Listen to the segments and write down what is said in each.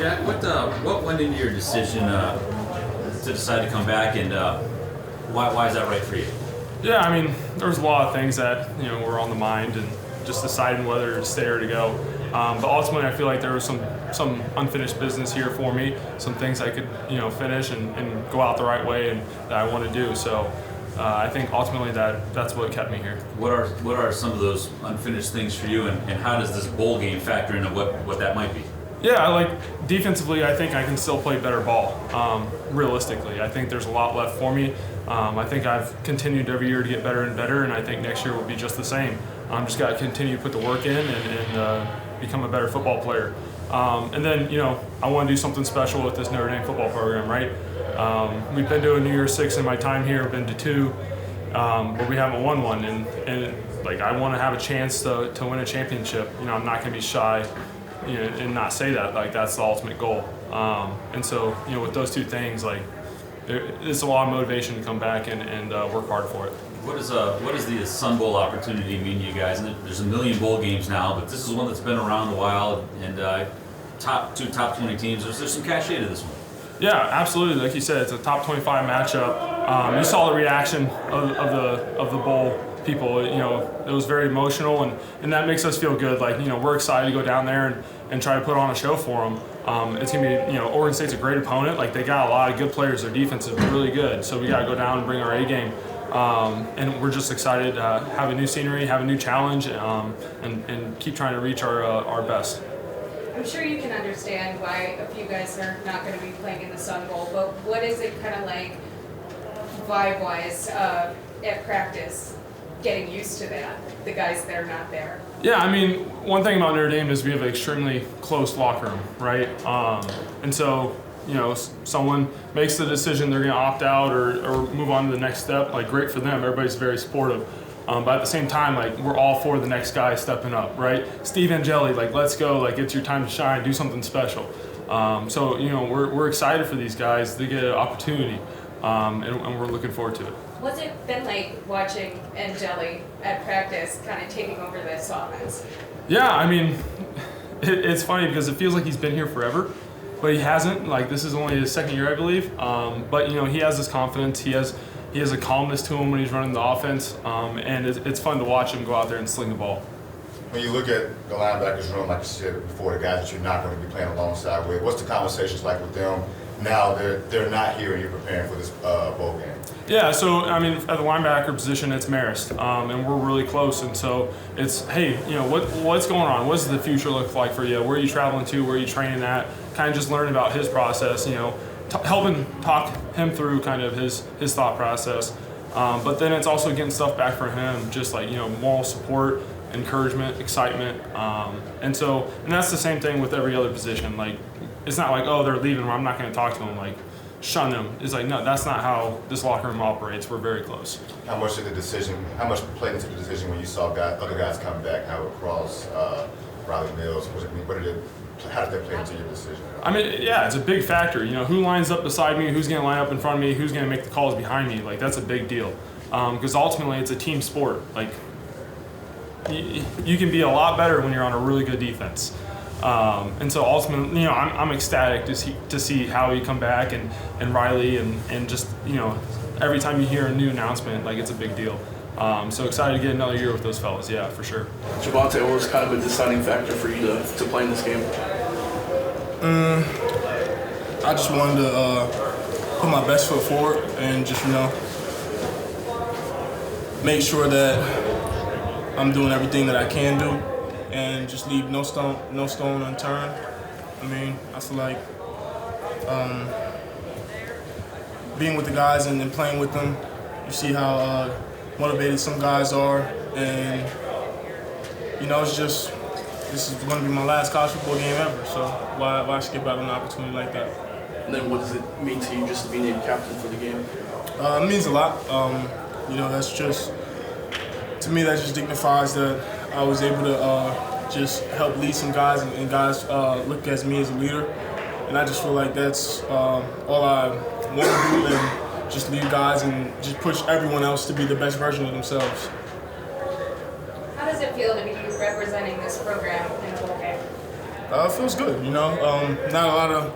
Jack, what went into your decision to decide to come back, and why is that right for you? Yeah, I mean, there was a lot of things that were on the mind, and just deciding whether to stay or to go. But ultimately, I feel like there was some unfinished business here for me, some things I could finish and go out the right way and that I want to do. So I think ultimately that's what kept me here. What are some of those unfinished things for you, and how does this bowl game factor into what that might be? Yeah, like defensively, I think I can still play better ball. Realistically, I think there's a lot left for me. I think I've continued every year to get better and better, and I think next year will be just the same. I'm just got to continue to put the work in and become a better football player. And then, I want to do something special with this Notre Dame football program, right? We've been to a New Year's Six in my time here, been to two, but we haven't won one. And like, I want to have a chance to win a championship. I'm not going to be shy, and not say that. Like, that's the ultimate goal. And so, with those two things, like, it's a lot of motivation to come back and work hard for it. What does the Sun Bowl opportunity mean to you guys? And there's a million bowl games now, but this is one that's been around a while, and top 20 teams. There's some cachet to this one. Yeah, absolutely. Like you said, it's a top 25 matchup. You saw the reaction of the bowl people. It was very emotional, and that makes us feel good. Like, we're excited to go down there and try to put on a show for them. It's gonna be, Oregon State's a great opponent. Like, they got a lot of good players. Their defense is really good, so we got to go down and bring our A game. And we're just excited to have a new scenery, have a new challenge, and keep trying to reach our best. I'm sure you can understand why a few guys are not going to be playing in the Sun Bowl, but what is it kind of like vibe-wise at practice, getting used to that, the guys that are not there? Yeah, I mean, one thing about Notre Dame is we have an extremely close locker room, right? And so, someone makes the decision they're going to opt out or move on to the next step, like, great for them. Everybody's very supportive. But at the same time, like, we're all for the next guy stepping up, right? Steve Angeli, like, let's go, like, it's your time to shine, do something special. So, we're excited for these guys to get an opportunity, and we're looking forward to it. What's it been like watching Angeli at practice kind of taking over this offense? Yeah, I mean, it's funny because it feels like he's been here forever, but he hasn't. Like, this is only his second year, I believe. But, he has this confidence. He has a calmness to him when he's running the offense, and it's fun to watch him go out there and sling the ball. When you look at the linebackers room, like you said before, the guys that you're not going to be playing alongside with, what's the conversations like with them now they're not here and you're preparing for this bowl game? Yeah, so, I mean, at the linebacker position, it's Marist, and we're really close. And so it's, hey, what's going on? What does the future look like for you? Where are you traveling to? Where are you training at? Kind of just learning about his process, helping talk him through kind of his thought process. But then it's also getting stuff back from him, just like, moral support, encouragement, excitement. And that's the same thing with every other position. Like, it's not like, oh, they're leaving, I'm not going to talk to them. Like, shun them. It's like, no, that's not how this locker room operates. We're very close. How much played into the decision when you saw other guys come back, how across Riley Mills? How did that play into your decision? I mean, yeah, it's a big factor. Who lines up beside me, who's going to line up in front of me, who's going to make the calls behind me. Like, that's a big deal. Because ultimately, it's a team sport. Like, you can be a lot better when you're on a really good defense. And so ultimately, I'm ecstatic to see how you come back and Riley and just, every time you hear a new announcement, like, it's a big deal. So excited to get another year with those fellas, yeah, for sure. Javontae, what was kind of a deciding factor for you to play in this game? I just wanted to put my best foot forward and just, make sure that I'm doing everything that I can do and just leave no stone unturned. I mean, I feel like being with the guys and playing with them, you see how motivated some guys are, and this is going to be my last college football game ever, so why skip out on an opportunity like that? And then what does it mean to you just to be named captain for the game? It means a lot. That's just, to me, that just dignifies that I was able to just help lead some guys, and guys look at me as a leader, and I just feel like that's all I want to do, and just lead guys and just push everyone else to be the best version of themselves. How does it feel to be representing this program in the bowl game? It feels good, you know. Not a lot of,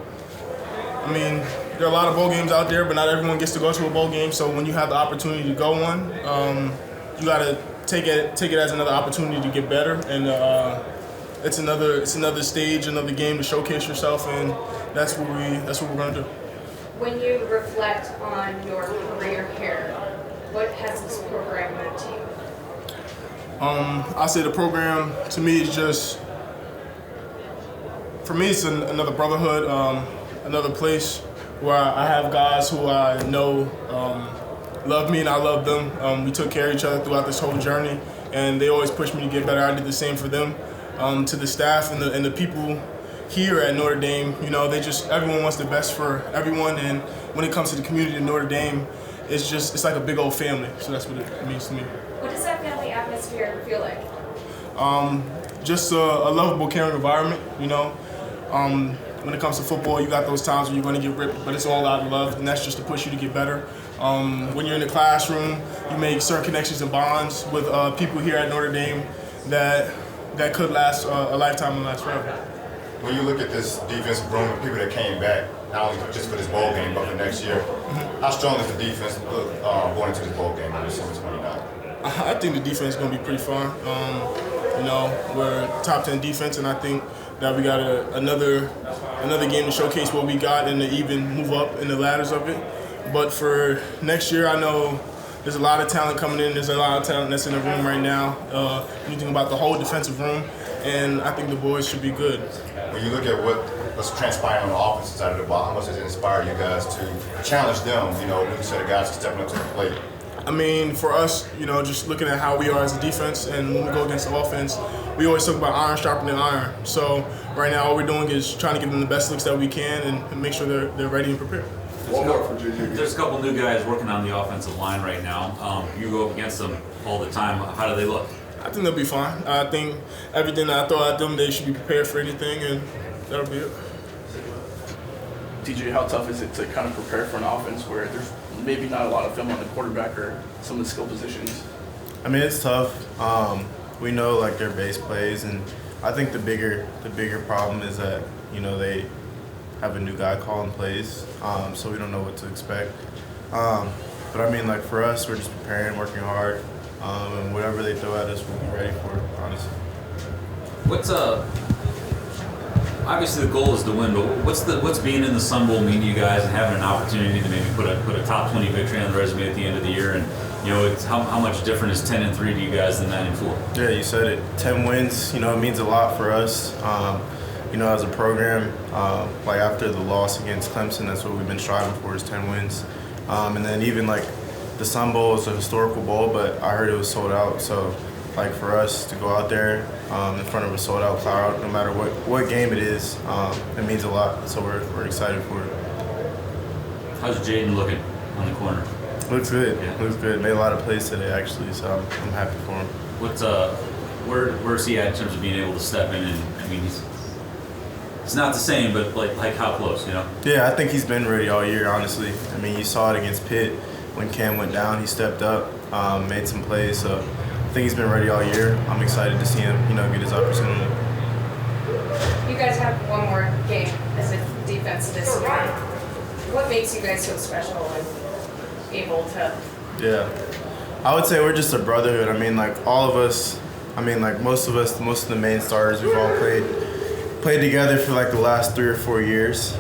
I mean, there are a lot of bowl games out there, but not everyone gets to go to a bowl game. So when you have the opportunity to go one, you got to take it as another opportunity to get better, and it's another stage, another game to showcase yourself, and that's what we're gonna do. When you reflect on your career here, what has this program meant to you? I say the program to me is just, for me, it's another brotherhood, another place where I have guys who I know love me and I love them. We took care of each other throughout this whole journey, and they always pushed me to get better. I did the same for them. To the staff and the people here at Notre Dame, you know, everyone wants the best for everyone, and when it comes to the community of Notre Dame, it's like a big old family. So that's what it means to me. What does that family atmosphere feel like? Just a lovable, caring environment, you know. When it comes to football, you got those times when you're going to get ripped, but it's all out of love, and that's just to push you to get better. When you're in the classroom, you make certain connections and bonds with people here at Notre Dame that could last a lifetime and last forever. When you look at this defensive room of people that came back, not only just for this bowl game, but for next year, how strong is the defense going into this bowl game on December 29th? I think the defense is going to be pretty fun. You know, we're top 10 defense, and I think that we got another game to showcase what we got and to even move up in the ladders of it. But for next year, I know there's a lot of talent coming in. There's a lot of talent that's in the room right now. When you think about the whole defensive room, and I think the boys should be good. When you look at what's transpiring on the offensive side of the ball, how much has it inspired you guys to challenge them, you know, new set of guys stepping up to the plate? I mean, for us, you know, just looking at how we are as a defense, and when we go against the offense, we always talk about iron sharpening iron. So right now, all we're doing is trying to give them the best looks that we can and make sure they're ready and prepared. There's a couple new guys working on the offensive line right now. You go up against them all the time. How do they look? I think they'll be fine. I think everything that I throw at them, they should be prepared for anything, and that'll be it. TJ, how tough is it to kind of prepare for an offense where there's maybe not a lot of film on the quarterback or some of the skill positions? I mean, it's tough. We know like their base plays, and I think the bigger problem is that, you know, they have a new guy calling plays, so we don't know what to expect. But I mean, like for us, we're just preparing, working hard, and whatever they throw at us, we'll be ready for it, honestly. Obviously the goal is to win, but what's being in the Sun Bowl mean to you guys and having an opportunity to maybe put a top 20 victory on the resume at the end of the year? And you know, it's how much different is 10-3 to you guys than 9-4? Yeah, you said it. 10 wins, you know, it means a lot for us. You know, as a program, like after the loss against Clemson, that's what we've been striving for, is 10 wins. And then even like the Sun Bowl is a historical bowl, but I heard it was sold out. So like for us to go out there in front of a sold out crowd, no matter what game it is, it means a lot. So we're excited for it. How's Jaden looking on the corner? Looks good. Yeah. Looks good. Made a lot of plays today actually, so I'm happy for him. Where's he at in terms of being able to step in? And I mean, it's not the same, but like how close, you know? Yeah, I think he's been ready all year, honestly. I mean, you saw it against Pitt when Cam went down. He stepped up, made some plays. So I think he's been ready all year. I'm excited to see him, you know, get his opportunity. You guys have one more game as a defense this year. What makes you guys so special and able to? Yeah, I would say we're just a brotherhood. I mean, like all of us. I mean, like most of the main starters, we've all played together for like the last 3 or 4 years.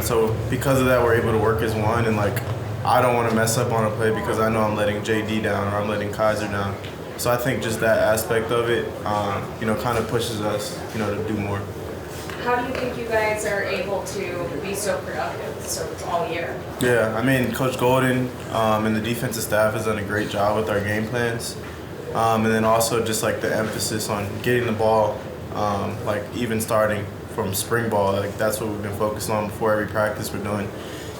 So because of that, we're able to work as one. And like, I don't want to mess up on a play because I know I'm letting JD down or I'm letting Kiser down. So I think just that aspect of it, you know, kind of pushes us, you know, to do more. How do you think you guys are able to be so productive all year? Yeah, I mean, Coach Golden and the defensive staff has done a great job with our game plans. And then also just like the emphasis on getting the ball, like even starting from spring ball, like that's what we've been focused on before every practice. We're doing,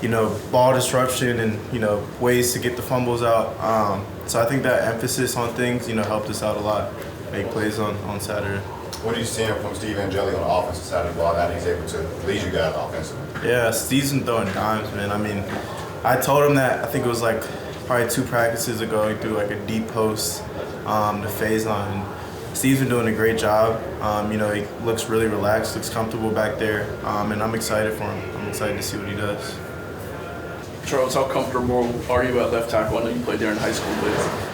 you know, ball disruption and, you know, ways to get the fumbles out. So I think that emphasis on things, you know, helped us out a lot, make plays on Saturday. What are you seeing from Steve Angeli on the offensive side of the ball now that he's able to lead you guys offensively? Yeah, Steve's been throwing dimes, man. I mean, I told him that, I think it was like probably 2 practices ago, he threw like a deep post to phase line. Steve's been doing a great job. He looks really relaxed, looks comfortable back there, and I'm excited for him. I'm excited to see what he does. Charles, how comfortable are you at left tackle? I know you played there in high school, but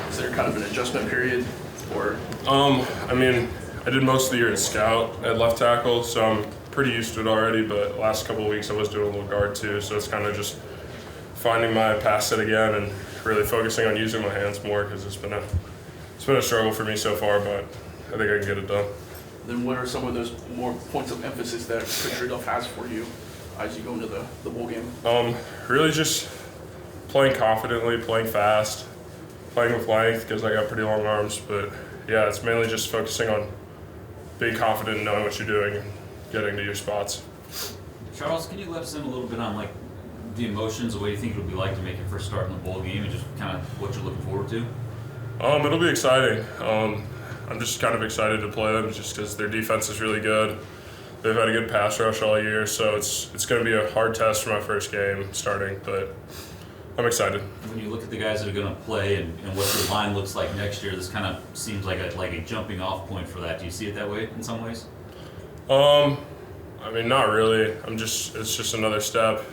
is there kind of an adjustment period? Or I did most of the year at scout at left tackle, so I'm pretty used to it already, but last couple of weeks I was doing a little guard too, so it's kind of just finding my pass set again and really focusing on using my hands more, because it's been a struggle for me so far, but I think I can get it done. Then what are some of those more points of emphasis that Coach Rudolph has for you as you go into the bowl game? Really just playing confidently, playing fast, playing with length, because I got pretty long arms, but yeah, it's mainly just focusing on being confident and knowing what you're doing and getting to your spots. Charles, can you let us in a little bit on like the emotions, the way you think it would be like to make your first start in the bowl game, and just kind of what you're looking forward to? It'll be exciting. I'm just kind of excited to play them just because their defense is really good. They've had a good pass rush all year, so it's going to be a hard test for my first game starting, but I'm excited. When you look at the guys that are going to play and what your line looks like next year, this kind of seems like a jumping off point for that. Do you see it that way in some ways? Not really. It's just another step.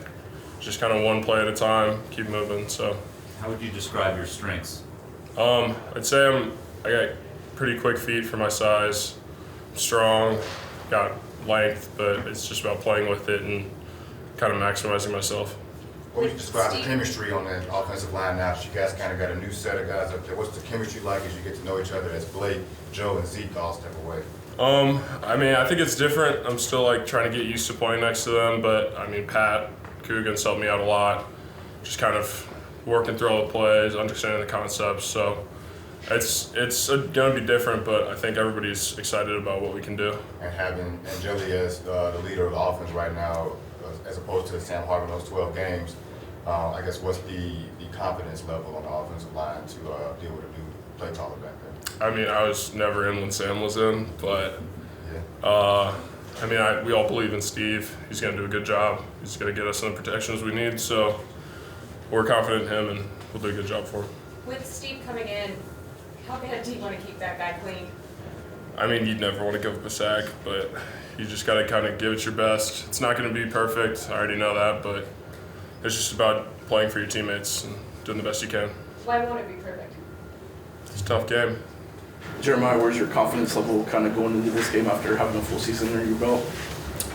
Just kind of one play at a time, keep moving. So, how would you describe your strengths? I'd say I got pretty quick feet for my size. I'm strong, got length, but it's just about playing with it and kind of maximizing myself. What would you describe the chemistry on that offensive line now that you guys kind of got a new set of guys up there? What's the chemistry like as you get to know each other as Blake, Joe, and Zeke all step away? I think it's different. I'm still trying to get used to playing next to them, but Pat Coogan's helped me out a lot. Just kind of working through all the plays, understanding the concepts. So it's going to be different, but I think everybody's excited about what we can do. And having Angeli as the leader of the offense right now, as opposed to Sam Harvin those 12 games, I guess what's the confidence level on the offensive line to deal with a new play caller back there? I was never in when Sam was in, but we all believe in Steve. He's going to do a good job. He's going to get us some protections we need, so we're confident in him, and we'll do a good job for him. With Steve coming in, how bad do you want to keep that guy clean? You'd never want to give up a sack, but you just got to kind of give it your best. It's not going to be perfect. I already know that, but it's just about playing for your teammates and doing the best you can. Why won't it be perfect? It's a tough game. Jeremiah, where's your confidence level kind of going into this game after having a full season under your belt?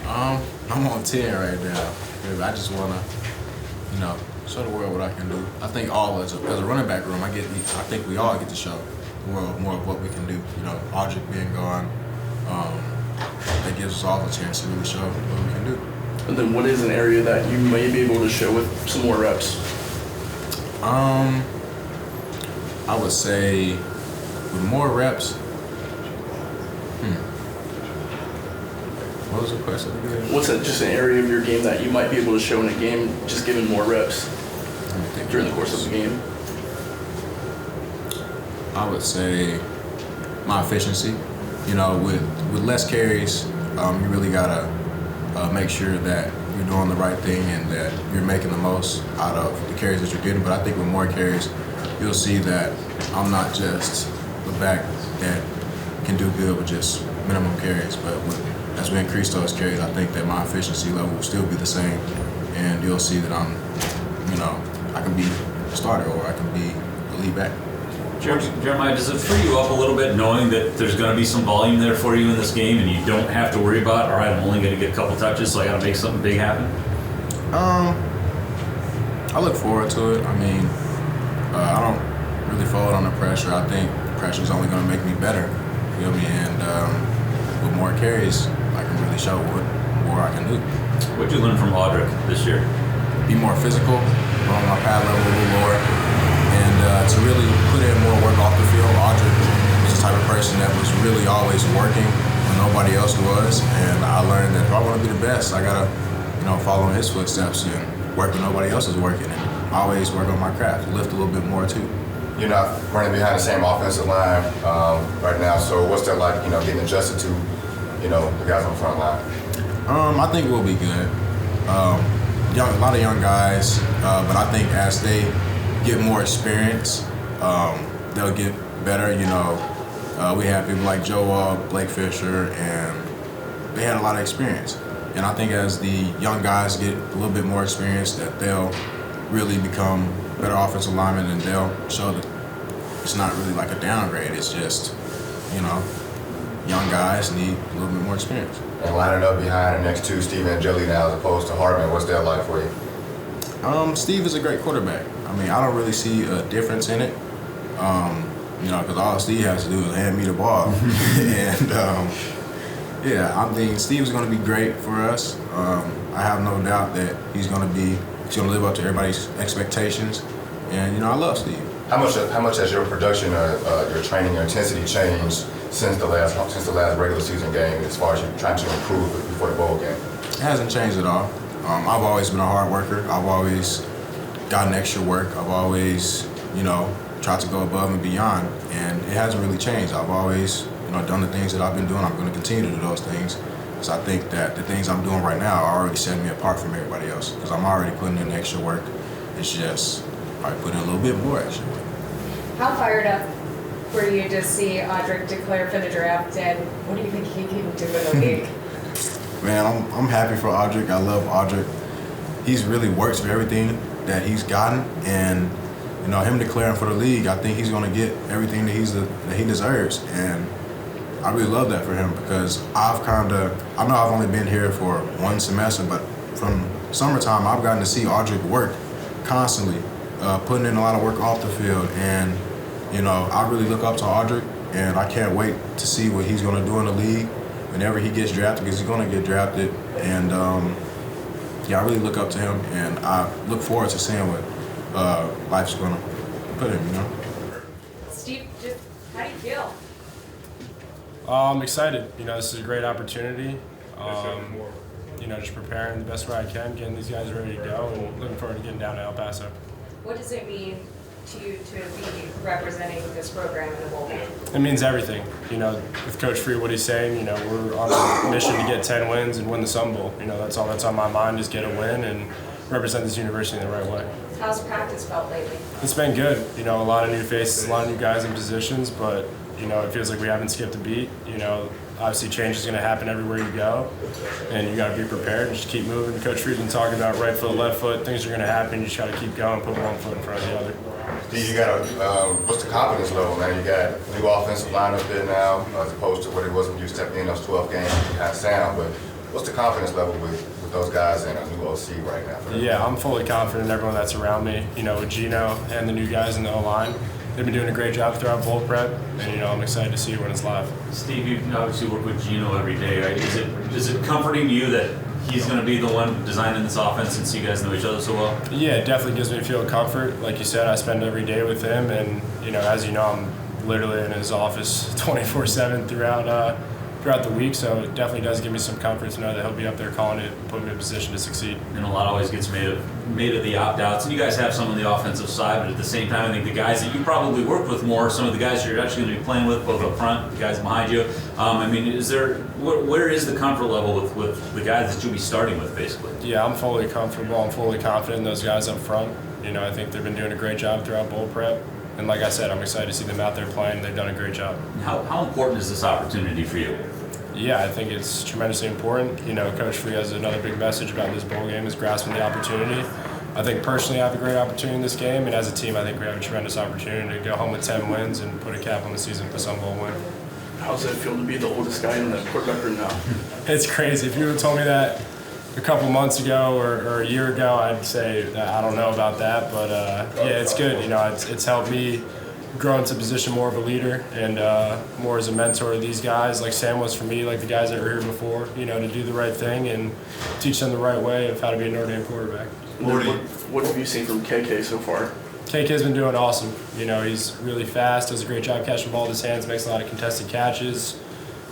I'm on 10 right now. I just want to, show the world what I can do. I think as a running back room, I think we all get to show the world more of what we can do. Audric being gone, that gives us all a chance to really show what we can do. And then what is an area that you may be able to show with some more reps? I would say with more reps. What was the question again? What's just an area of your game that you might be able to show in a game, just given more reps during the course of the game? I would say my efficiency. With less carries, you really gotta make sure that you're doing the right thing and that you're making the most out of the carries that you're getting. But I think with more carries, you'll see that I'm not just the back that can do good with just minimum carries, but as we increase those carries, I think that my efficiency level will still be the same, and you'll see that I can be a starter or I can be a lead back. Jeremiah, does it free you up a little bit knowing that there's going to be some volume there for you in this game and you don't have to worry about, all right, I'm only going to get a couple touches, so I got to make something big happen? I look forward to it. I don't really fold under pressure. I think pressure is only going to make me better. You feel me? And with more carries, I can really show what more I can do. What did you learn from Audric this year? Be more physical, go on my pad level a little lower, and to really put in more work off the field. Audric was the type of person that was really always working when nobody else was, and I learned that if I want to be the best, I gotta, follow in his footsteps and work when nobody else is working, and always work on my craft, lift a little bit more too. You're not running behind the same offensive line right now, so what's that like, getting adjusted to, the guys on the front line? I think we'll be good. A lot of young guys, but I think as they get more experience, they'll get better. we had people like Joe Wall, Blake Fisher, and they had a lot of experience. And I think as the young guys get a little bit more experience, that they'll really become better offensive linemen, and they'll show that it's not really like a downgrade. It's just, young guys need a little bit more experience. And lining up behind the next two, Steve Angeli now as opposed to Hartman, what's that like for you? Steve is a great quarterback. I mean, I don't really see a difference in it, because all Steve has to do is hand me the ball. And, I think Steve's going to be great for us. I have no doubt that he's going to live up to everybody's expectations. And, I love Steve. How much has your production, your training, your intensity changed since the last regular season game as far as you trying to improve before the bowl game? It hasn't changed at all. I've always been a hard worker. I've always gotten extra work. I've always, tried to go above and beyond, and it hasn't really changed. I've always, done the things that I've been doing. I'm going to continue to do those things, because I think that the things I'm doing right now are already setting me apart from everybody else, because I'm already putting in extra work. It's just probably putting in a little bit more extra work. How fired up were you to see Audric declare for the draft, and what do you think he can do in the league? Man, I'm happy for Audric. I love Audric. He's really worked for everything that he's gotten, and him declaring for the league, I think he's going to get everything that he deserves, and I really love that for him, because I know I've only been here for one semester, but from summertime I've gotten to see Audric work constantly, putting in a lot of work off the field, and I really look up to Audric, and I can't wait to see what he's going to do in the league whenever he gets drafted, because he's going to get drafted, and I really look up to him, and I look forward to seeing what life's going to put him, Steve, just how do you feel? I'm excited. This is a great opportunity. Just preparing the best way I can, getting these guys ready to go, and looking forward to getting down to El Paso. What does it mean to you to be representing this program in a bowl game? It means everything. With Coach Free, what he's saying, we're on a mission to get 10 wins and win the Sun Bowl. That's all that's on my mind, is get a win and represent this university in the right way. How's practice felt lately? It's been good. A lot of new faces, a lot of new guys in positions, but it feels like we haven't skipped a beat. Obviously change is going to happen everywhere you go, and you got to be prepared and just keep moving. Coach Free's been talking about right foot, left foot. Things are going to happen. You just got to keep going, put one foot in front of the other. Steve, you got what's the confidence level, man? You got a new offensive line up there now, as opposed to what it was when you stepped in those 12 games. You kind of sound, but what's the confidence level with those guys and a new OC right now? Yeah, I'm fully confident in everyone that's around me. With Gino and the new guys in the O-line. They've been doing a great job throughout bowl prep, and I'm excited to see it when it's live. Steve, you obviously work with Gino every day, right? Is it comforting to you that he's going to be the one designing this offense since you guys know each other so well? Yeah, it definitely gives me a feel of comfort. Like you said, I spend every day with him, and as I'm literally in his office 24/7 throughout the week, so it definitely does give me some comfort to know that he'll be up there calling it and putting me in a position to succeed. And a lot always gets made of the opt-outs, and you guys have some on the offensive side, but at the same time, I think the guys that you probably work with more, some of the guys you're actually going to be playing with, both up front, the guys behind you. Where is the comfort level with the guys that you'll be starting with, basically? Yeah, I'm fully comfortable. I'm fully confident in those guys up front. I think they've been doing a great job throughout bowl prep. And like I said, I'm excited to see them out there playing. They've done a great job. How important is this opportunity for you? Yeah, I think it's tremendously important. Coach Free has another big message about this bowl game, is grasping the opportunity. I think personally I have a great opportunity in this game, and as a team I think we have a tremendous opportunity to go home with 10 wins and put a cap on the season with a Sun Bowl win. How's that feel to be the oldest guy in the quarterback room now? It's crazy. If you would have told me that a couple months ago or a year ago, I'd say I don't know about that, but yeah, it's good. It's helped me grow into a position more of a leader and more as a mentor to these guys, like Sam was for me, like the guys that were here before. To do the right thing and teach them the right way of how to be a Notre Dame quarterback. What have you seen from KK so far? KK's been doing awesome. He's really fast, does a great job catching the ball with his hands, makes a lot of contested catches,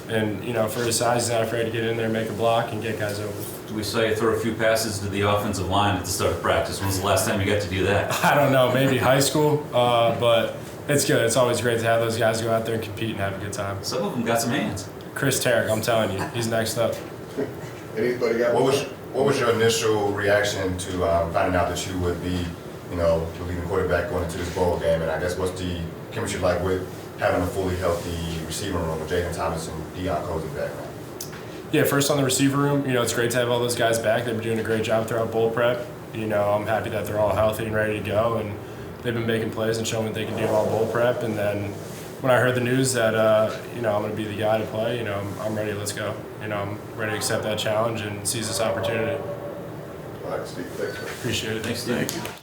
and for his size, he's not afraid to get in there, make a block, and get guys open. We saw you throw a few passes to the offensive line at the start of practice. When was the last time you got to do that? I don't know, maybe high school, but it's good. It's always great to have those guys go out there and compete and have a good time. Some of them got some hands. Chris Tarek, I'm telling you, he's next up. Anybody got what was your initial reaction to finding out that you would be, the leading quarterback going into this bowl game? And I guess what's the chemistry like with having a fully healthy receiver room with Jaden Thomas and Deion Cozy back now? Yeah, first on the receiver room, it's great to have all those guys back. They've been doing a great job throughout bowl prep. I'm happy that they're all healthy and ready to go, and they've been making plays and showing what they can do all bowl prep. And then when I heard the news that, I'm going to be the guy to play, I'm ready, let's go. I'm ready to accept that challenge and seize this opportunity. All right, Steve, thanks. Appreciate it. Thanks, Steve. Thank you.